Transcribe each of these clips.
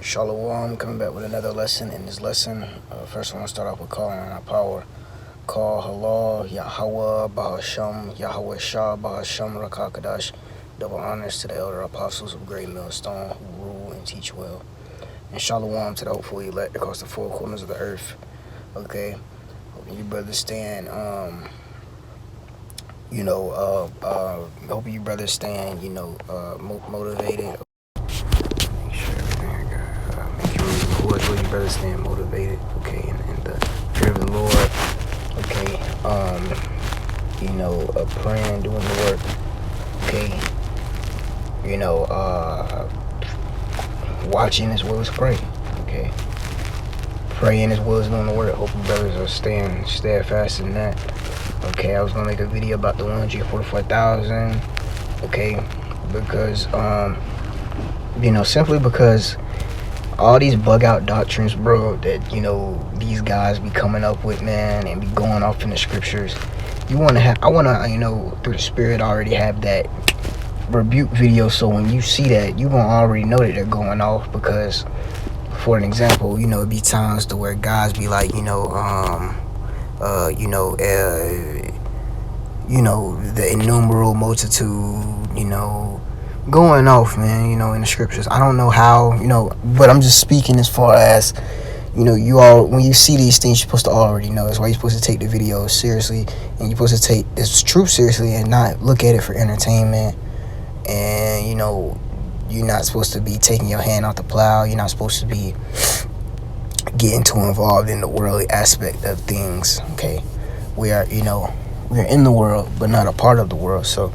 Shalom, coming back with another lesson. In this lesson, first I want to start off with calling on our power. Call Halal, Yahweh, Bahasham, Yahweh Shah, Bahasham, Rakakadash. Double honors to the elder apostles of Great Millstone who rule and teach well. And Shalom to the hopeful elect across the four corners of the earth. Okay, hoping you brothers stand, hoping you brothers stand, motivated. Where you better staying motivated, okay, in the fear of the Lord, okay, praying, doing the work, okay, watching as well as praying, okay, praying as well as doing the work. Hope you brothers are staying steadfast in that, okay. I was gonna make a video about the 144,000, okay, because, simply because all these bug out doctrines, bro, that these guys be coming up with, man, and be going off in the scriptures. I want to through the spirit already have that rebuke video, so when you see that, you gonna already know that they're going off. Because for an example, it be times to where guys be like, the innumerable multitude, going off, man, in the scriptures. I don't know how, but I'm just speaking as far as, you all, when you see these things, you're supposed to already know. That's why you're supposed to take the videos seriously, and you're supposed to take this truth seriously and not look at it for entertainment. And, you're not supposed to be taking your hand off the plow. You're not supposed to be getting too involved in the worldly aspect of things, okay? We're in the world, but not a part of the world, so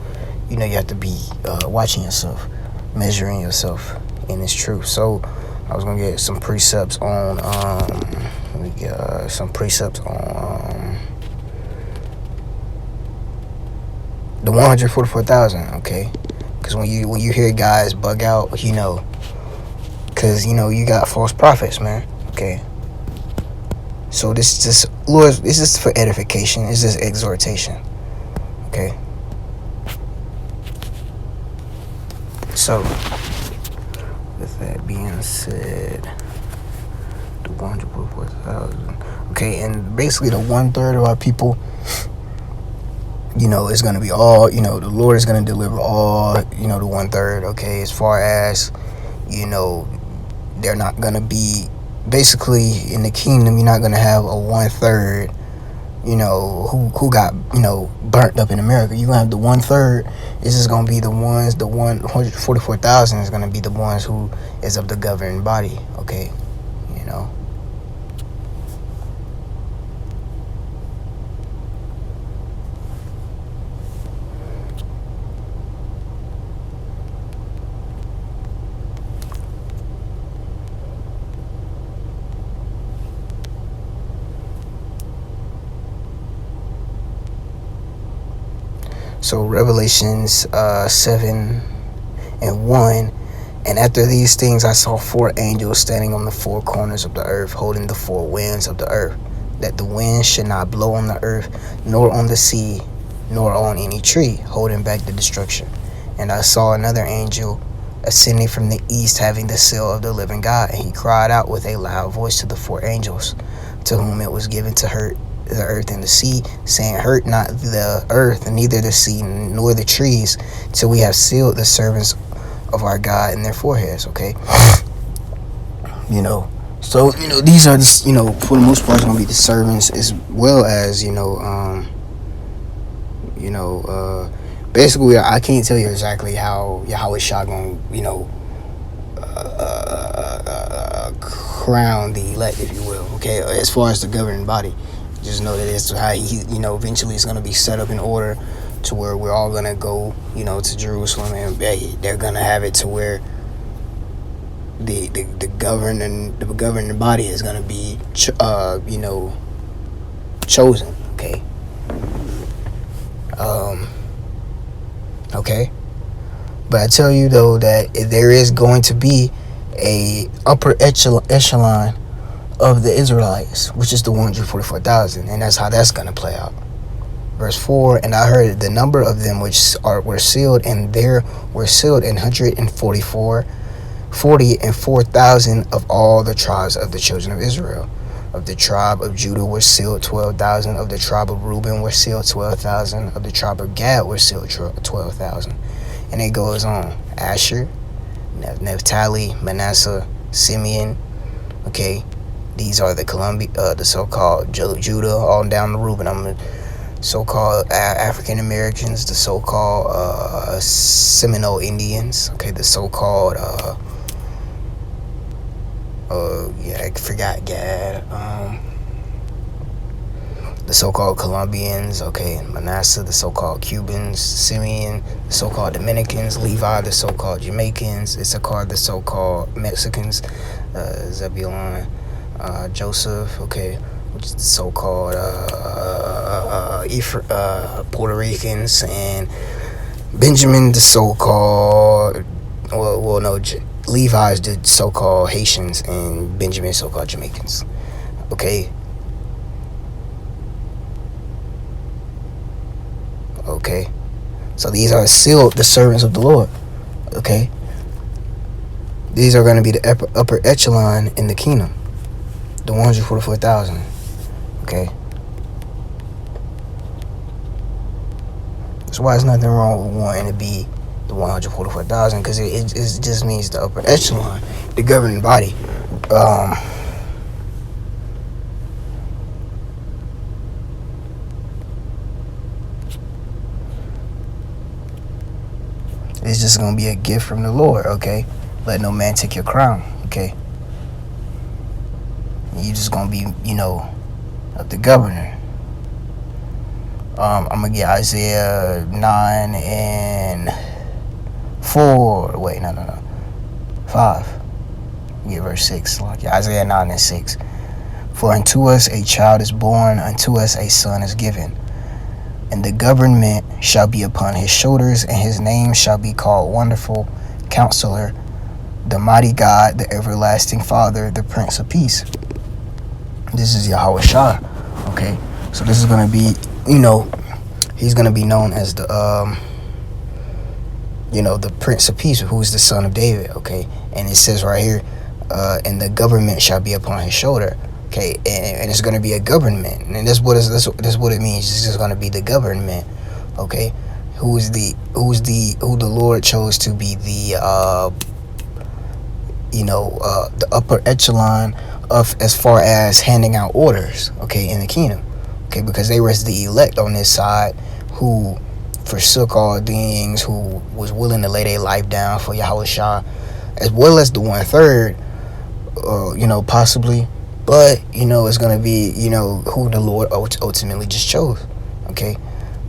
you have to be watching yourself, measuring yourself in this truth. So I was gonna get some precepts on the 144,000, okay? Because when you hear guys bug out, because you got false prophets, man, okay? So this is for edification. It's just exhortation, okay? So, with that being said, the 144,000. Okay, and basically the 1/3 of our people, is going to be all, the Lord is going to deliver all, the 1/3, okay, as far as, they're not going to be, basically, in the kingdom, you're not going to have a 1/3, who got, burnt up in America. You're going to have the 1/3. This is going to be the ones, the 144,000 is going to be the ones who is of the governing body, okay, So Revelations 7:1, and after these things I saw 4 angels standing on the 4 corners of the earth, holding the 4 winds of the earth, that the wind should not blow on the earth, nor on the sea, nor on any tree, holding back the destruction. And I saw another angel ascending from the east, having the seal of the living God, and he cried out with a loud voice to the 4 angels, to whom it was given to hurt the earth and the sea, saying, hurt not the earth, and neither the sea nor the trees, till we have sealed the servants of our God in their foreheads, okay? So these are just, for the most part, it's gonna be the servants, as well as basically I can't tell you exactly how Yahweh Shah gonna crown the elect, if you will, okay, as far as the governing body. Just know that it's how he, eventually it's going to be set up in order to where we're all going to go, to Jerusalem, and they're going to have it to where the governing body is going to be, chosen, okay? Okay? But I tell you, though, that there is going to be a upper echelon of the Israelites, which is the 144,000, and that's how that's going to play out. Verse 4, and I heard the number of them which were sealed, and there were sealed 144 44,000 of all the tribes of the children of Israel. Of the tribe of Judah were sealed 12,000. Of the tribe of Reuben were sealed 12,000. Of the tribe of Gad were sealed 12,000. And it goes on. Asher, Naphtali, Manasseh, Simeon. Okay, these are the so-called Judah, all down the Reuben. So-called African Americans, the so-called Seminole Indians. Okay, the so-called I forgot Gad. The so-called Colombians, okay, Manasseh, the so-called Cubans, Simeon, the so-called Dominicans, Levi, the so-called Jamaicans, Issachar, the so-called Mexicans, Zebulun, Joseph, okay, which is the so-called Puerto Ricans, and Benjamin, the so-called, Levi's the so-called Haitians, and Benjamin so-called Jamaicans. Okay. Okay. So these are sealed, the servants of the Lord. Okay. These are going to be the upper echelon in the kingdom. The 144,000. Okay. That's why there's nothing wrong with wanting to be the 144,000, because it just means the upper echelon, the governing body. It's just gonna be a gift from the Lord. Okay, let no man take your crown. Okay, you just gonna be, the governor. I'm gonna get Isaiah 9 and 4. Wait, no. 5. Get verse 6. Isaiah 9 and 6. For unto us a child is born, unto us a son is given, and the government shall be upon his shoulders, and his name shall be called Wonderful Counselor, the Mighty God, the Everlasting Father, the Prince of Peace. This is Yahweh Shah. Okay, so this is gonna be, he's gonna be known as the the Prince of Peace, who is the son of David. Okay, and it says right here, and the government shall be upon his shoulder. Okay, and it's going to be a government, and that's what it means. It's just going to be the government. Okay, who the Lord chose to be the the upper echelon of, as far as handing out orders. Okay, in the kingdom. Okay, because they was the elect on this side, who forsook all things, who was willing to lay their life down for Yahweh Shah, as well as the 1/3, possibly. But, it's going to be, who the Lord ultimately just chose. Okay.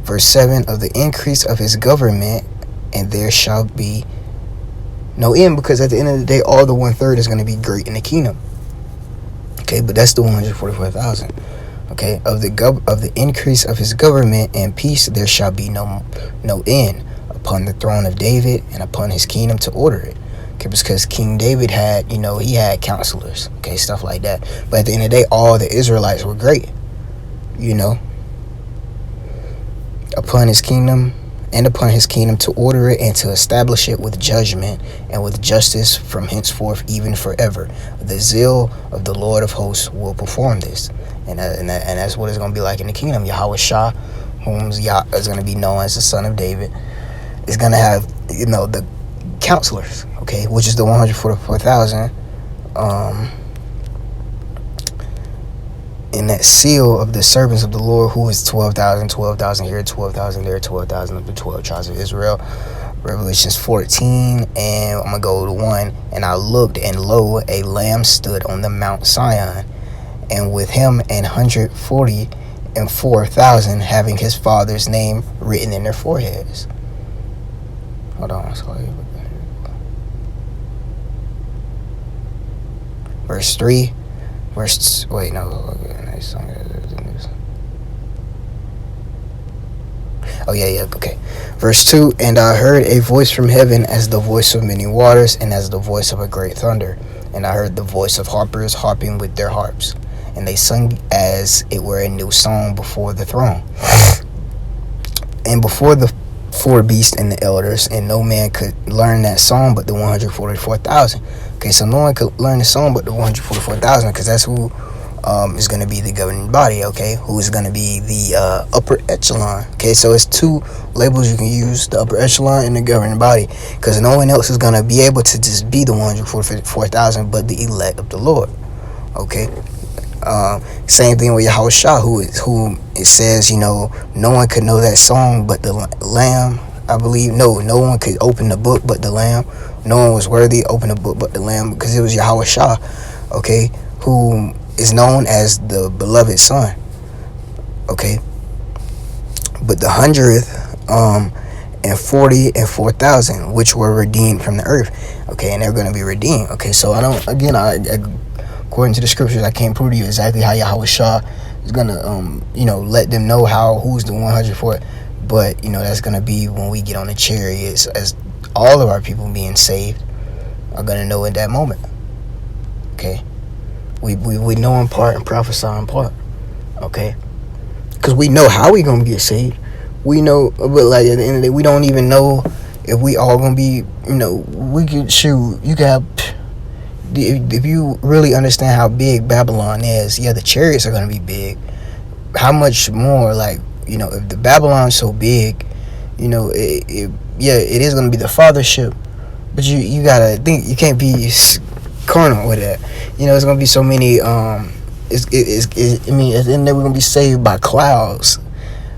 Verse 7, of the increase of his government, and there shall be no end, because at the end of the day, all the 1/3 is going to be great in the kingdom. Okay. But that's the 144,000. Okay. Of the increase of his government and peace, there shall be no end upon the throne of David and upon his kingdom to order it. Okay, because King David had, he had counselors, okay, stuff like that. But at the end of the day, all the Israelites were great, upon his kingdom to order it and to establish it with judgment and with justice from henceforth even forever. The zeal of the Lord of hosts will perform this. And that's what it's going to be like in the kingdom. Yahweh Shah, whom is going to be known as the son of David, is going to have, the counselors, okay, which is the 144,000, and that seal of the servants of the Lord, who is 12,000 here, 12,000 there, 12,000 of the 12 tribes of Israel. Revelations 14, and I'm gonna go to 1. And I looked, and lo, a lamb stood on the Mount Sion, and with him 144,000, having his father's name written in their foreheads. Hold on, sorry. Verse 3, okay. Verse 2, and I heard a voice from heaven as the voice of many waters, and as the voice of a great thunder. And I heard the voice of harpers harping with their harps, and they sung as it were a new song before the throne. And before the four beasts and the elders, and no man could learn that song but the 144,000. Okay, so no one could learn the song but the 144,000, because that's who is going to be the governing body. Okay, who is going to be the upper echelon. Okay, so it's two labels you can use: the upper echelon and the governing body, because no one else is going to be able to just be the 144,000 but the elect of the Lord. Okay. Same thing with Yahweh Shah, who it says, no one could know that song but the Lamb. I believe no one could open the book but the Lamb. No one was worthy to open the book but the Lamb, because it was Yahweh Shah, okay, who is known as the beloved Son. Okay, but the 100th and 40 and 4,000, which were redeemed from the earth. Okay, and they're going to be redeemed. Okay, so according to the scriptures, I can't prove to you exactly how Yahweh Shah is gonna, let them know who's the 104. But that's gonna be when we get on the chariots, as all of our people being saved are gonna know at that moment. Okay, we know in part and prophesy in part. Okay, because we know how we gonna get saved. We know, but like at the end of the day, we don't even know if we all gonna be. We could shoot. You got. If you really understand how big Babylon is, yeah, the chariots are going to be big. How much more, if the Babylon's so big, it is going to be the fathership, but you got to think, you can't be carnal with that. It's going to be so many, at the end of the day, we're going to be saved by clouds,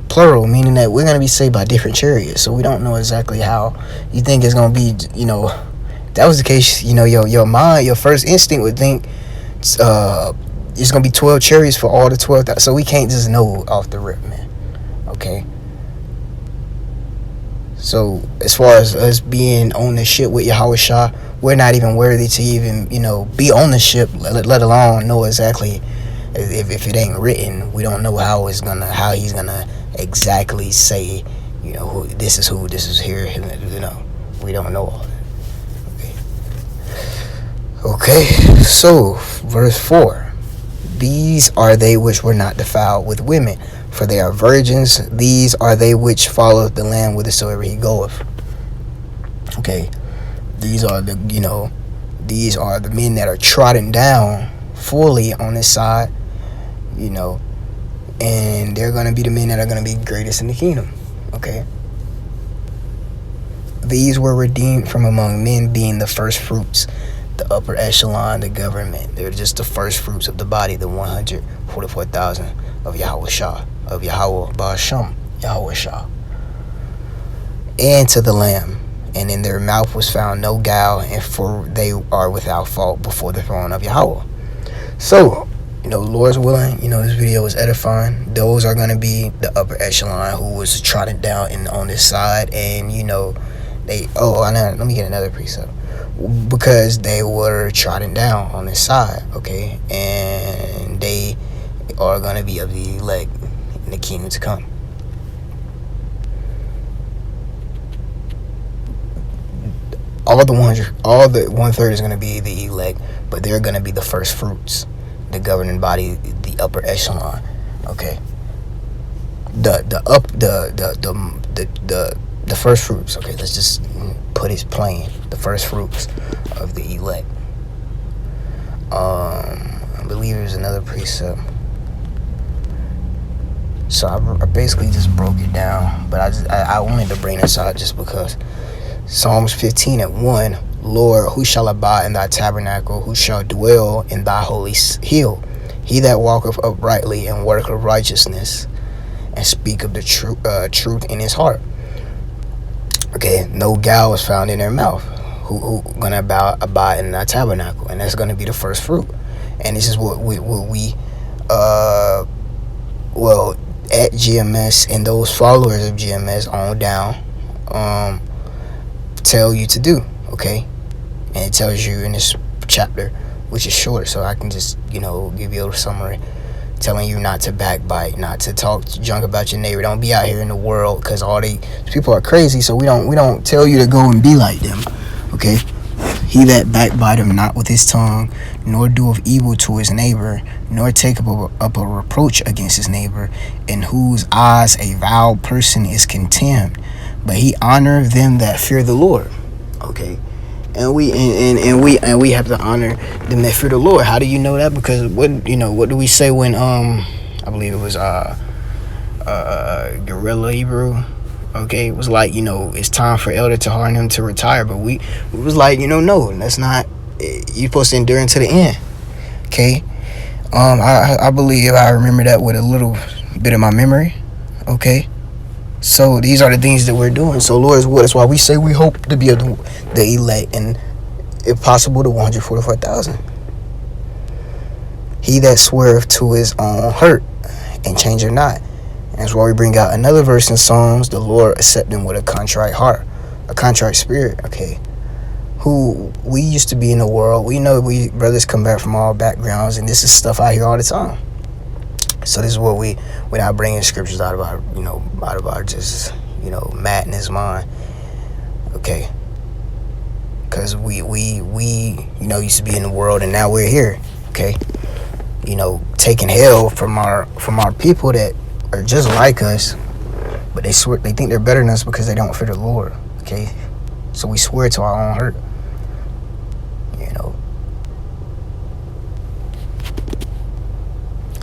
plural, meaning that we're going to be saved by different chariots, so we don't know exactly how you think it's going to be, that was the case, your mind, your first instinct would think it's gonna be 12 chariots for all the 12,000. So we can't just know off the rip, man. Okay. So as far as us being on the ship with Yahweh Shah, we're not even worthy to even be on the ship, let alone know exactly. If it ain't written, we don't know how he's gonna exactly say, this is here. We don't know all that. Okay, so verse 4. These are they which were not defiled with women, for they are virgins. These are they which followed the Lamb whithersoever he goeth. Okay, these are the men that are trodden down fully on this side, and they're going to be the men that are going to be greatest in the kingdom. Okay, these were redeemed from among men, being the first fruits, the upper echelon, the government. They're just the first fruits of the body, the 144,000 of Yahweh Shah, of Yahweh Ba'asham, Yahweh Shah. And to the Lamb, and in their mouth was found no guile, and for they are without fault before the throne of Yahweh. So, Lord's willing, this video was edifying. Those are going to be the upper echelon who was trodden down on this side, and let me get another precept. Because they were trodden down on this side, okay, and they are going to be of the elect in the kingdom to come. All the 1/3 is going to be the elect, but they're going to be the first fruits, the governing body, the upper echelon. Okay, the first fruits. Okay, let's just put it plain. The first fruits of the elect. I believe there's another precept. So I basically just broke it down, but I wanted to bring this out just because. Psalms 15:1. Lord, who shall abide in thy tabernacle? Who shall dwell in thy holy hill? He that walketh uprightly and worketh righteousness, and speak of the truth in his heart. Okay, no guile was found in their mouth. Who gonna abide in thy tabernacle? And that's gonna be the first fruit. And this is what we at GMS and those followers of GMS on down tell you to do. Okay, and it tells you in this chapter, which is short, so I can just give you a summary, telling you not to backbite, not to talk junk about your neighbor. Don't be out here in the world, because all these people are crazy. So we don't tell you to go and be like them. Okay, he that backbiteth not with his tongue, nor doeth evil to his neighbor, nor take up a reproach against his neighbor, in whose eyes a vile person is contemned, but he honor them that fear the Lord. Okay. And we have to honor them that fear the Lord. How do you know that? Because what do we say when I believe it was Gorilla Hebrew, okay, it was like, it's time for Elder Tahar and him to retire, but we was like, no, that's not, you're supposed to endure until the end. Okay. I believe I remember that with a little bit of my memory. Okay. So these are the things that we're doing. So Lord is what. That's why we say we hope to be the elect, and if possible, the 144,000. He that swerveth to his own hurt and change not. And that's why we bring out another verse in Psalms. The Lord accept them with a contrite heart, a contrite spirit. Okay. Who we used to be in the world. We know we brothers come back from all backgrounds, and this is stuff I hear all the time. So this is what we're not bringing scriptures out of our just madness mind. Okay. Because we used to be in the world, and now we're here. Okay. Taking hell from our people that are just like us, but they think they're better than us because they don't fear the Lord. Okay. So we swear to our own hurt.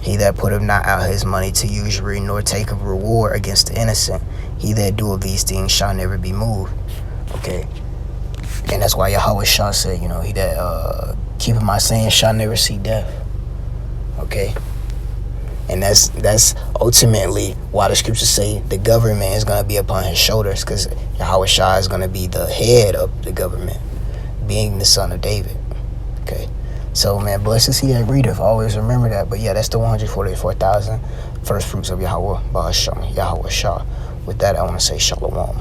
He that putteth not out his money to usury, nor take of reward against the innocent, he that doeth these things shall never be moved. Okay. And that's why Yahweh Shah said, he that keepeth my saying shall never see death. Okay. And that's ultimately why the scriptures say the government is going to be upon his shoulders, because Yahweh Shah is going to be the head of the government, being the son of David. Okay. So, man, blessed is he that readeth. Always remember that. But, yeah, that's the 144,000 first fruits of Yahweh Shah. With that, I want to say shalom.